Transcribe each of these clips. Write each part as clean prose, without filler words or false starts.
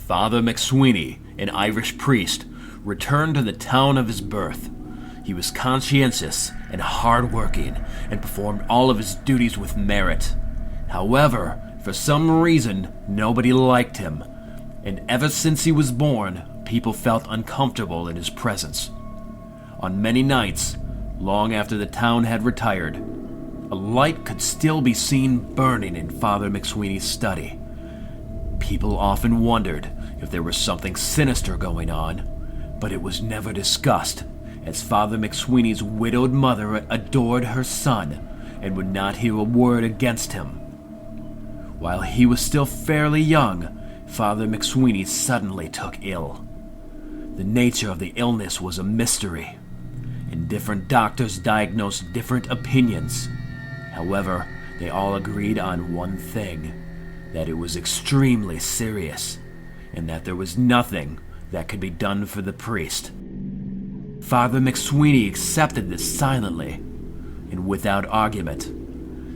Father McSweeney, an Irish priest, returned to the town of his birth. He was conscientious and hard-working and performed all of his duties with merit. However, for some reason, nobody liked him, and ever since he was born, people felt uncomfortable in his presence. On many nights, long after the town had retired, a light could still be seen burning in Father McSweeney's study. People often wondered if there was something sinister going on, but it was never discussed, as Father McSweeney's widowed mother adored her son and would not hear a word against him. While he was still fairly young, Father McSweeney suddenly took ill. The nature of the illness was a mystery, and different doctors diagnosed different opinions. However, they all agreed on one thing, that it was extremely serious, and that there was nothing that could be done for the priest. Father McSweeney accepted this silently, and without argument.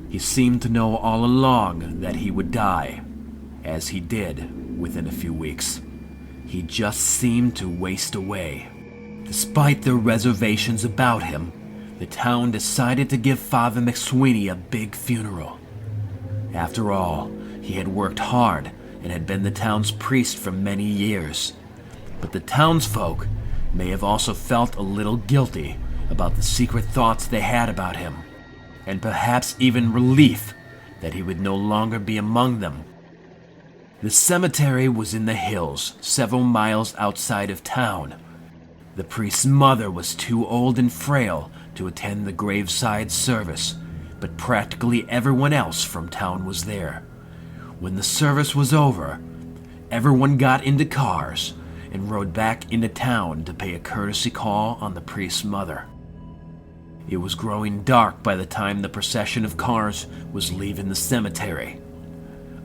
He seemed to know all along that he would die, as he did within a few weeks. He just seemed to waste away. Despite their reservations about him, the town decided to give Father McSweeney a big funeral. After all, he had worked hard and had been the town's priest for many years. But the townsfolk may have also felt a little guilty about the secret thoughts they had about him, and perhaps even relief that he would no longer be among them. The cemetery was in the hills, several miles outside of town. The priest's mother was too old and frail to attend the graveside service, but practically everyone else from town was there. When the service was over, everyone got into cars and rode back into town to pay a courtesy call on the priest's mother. It was growing dark by the time the procession of cars was leaving the cemetery.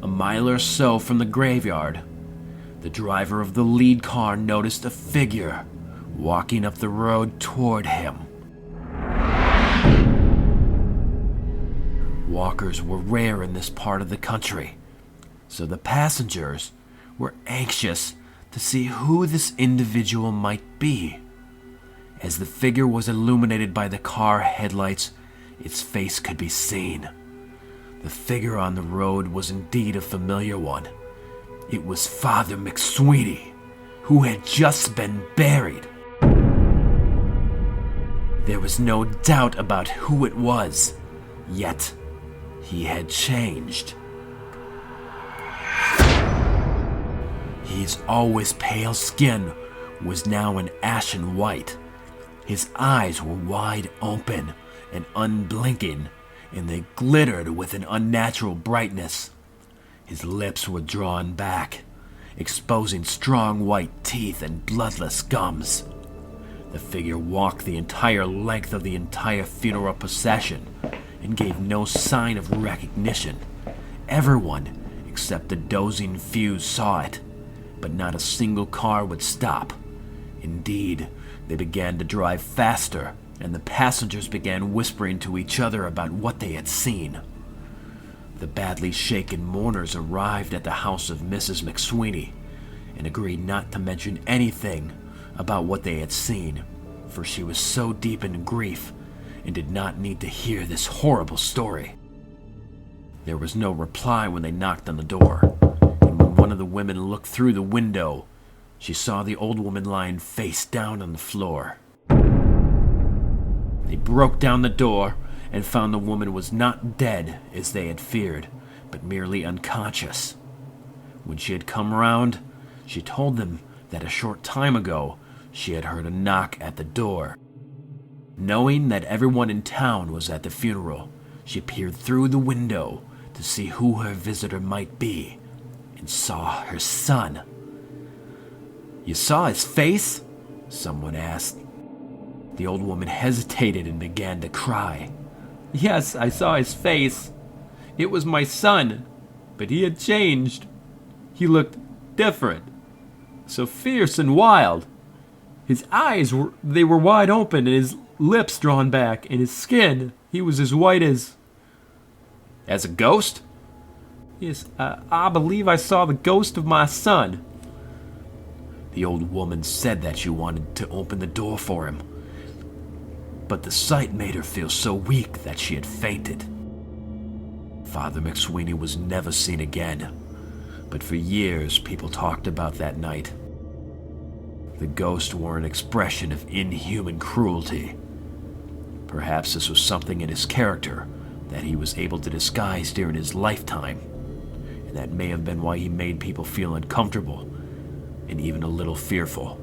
A mile or so from the graveyard, the driver of the lead car noticed a figure walking up the road toward him. Walkers were rare in this part of the country, so the passengers were anxious to see who this individual might be. As the figure was illuminated by the car headlights, its face could be seen. The figure on the road was indeed a familiar one. It was Father McSweeney, who had just been buried. There was no doubt about who it was, yet he had changed. His always pale skin was now an ashen white. His eyes were wide open and unblinking, and they glittered with an unnatural brightness. His lips were drawn back, exposing strong white teeth and bloodless gums. The figure walked the entire length of the entire funeral procession and gave no sign of recognition. Everyone, except the dozing few, saw it, but not a single car would stop. Indeed, they began to drive faster, and the passengers began whispering to each other about what they had seen. The badly shaken mourners arrived at the house of Mrs. McSweeney and agreed not to mention anything about what they had seen, for she was so deep in grief and did not need to hear this horrible story. There was no reply when they knocked on the door, and when one of the women looked through the window, she saw the old woman lying face down on the floor. They broke down the door and found the woman was not dead as they had feared, but merely unconscious. When she had come round, she told them that a short time ago she had heard a knock at the door. Knowing that everyone in town was at the funeral, she peered through the window to see who her visitor might be, and saw her son. "You saw his face?" someone asked. The old woman hesitated and began to cry. "Yes, I saw his face. It was my son, but he had changed. He looked different, so fierce and wild. His eyes were wide open and his lips drawn back, and his skin, he was as white as a ghost?" "Yes, I believe I saw the ghost of my son." The old woman said that she wanted to open the door for him, but the sight made her feel so weak that she had fainted. Father McSweeney was never seen again, but for years people talked about that night. The ghost wore an expression of inhuman cruelty. Perhaps this was something in his character that he was able to disguise during his lifetime, and that may have been why he made people feel uncomfortable and even a little fearful.